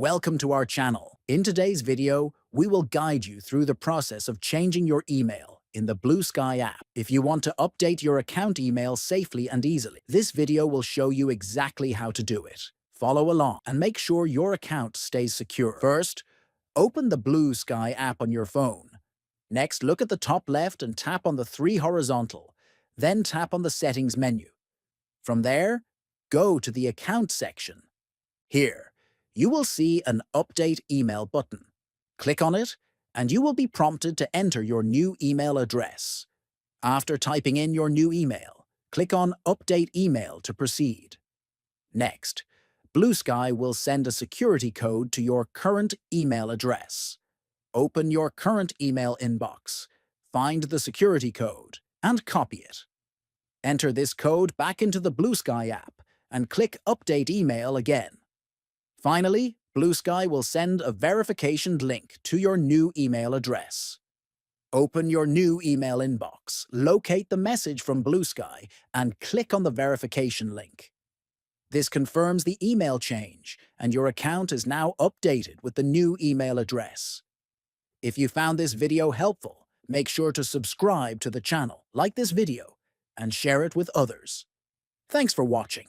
Welcome to our channel. In today's video, we will guide you through the process of changing your email in the Bluesky app. If you want to update your account email safely and easily, this video will show you exactly how to do it. Follow along and make sure your account stays secure. First, open the Bluesky app on your phone. Next, look at the top left and tap on the three horizontal. Then tap on the Settings menu. From there, go to the Account section. Here, you will see an Update Email button. Click on it, and you will be prompted to enter your new email address. After typing in your new email, click on Update Email to proceed. Next, Bluesky will send a security code to your current email address. Open your current email inbox, find the security code, and copy it. Enter this code back into the Bluesky app and click Update Email again. Finally, Bluesky will send a verification link to your new email address. Open your new email inbox, locate the message from Bluesky, and click on the verification link. This confirms the email change, and your account is now updated with the new email address. If you found this video helpful, make sure to subscribe to the channel, like this video, and share it with others. Thanks for watching.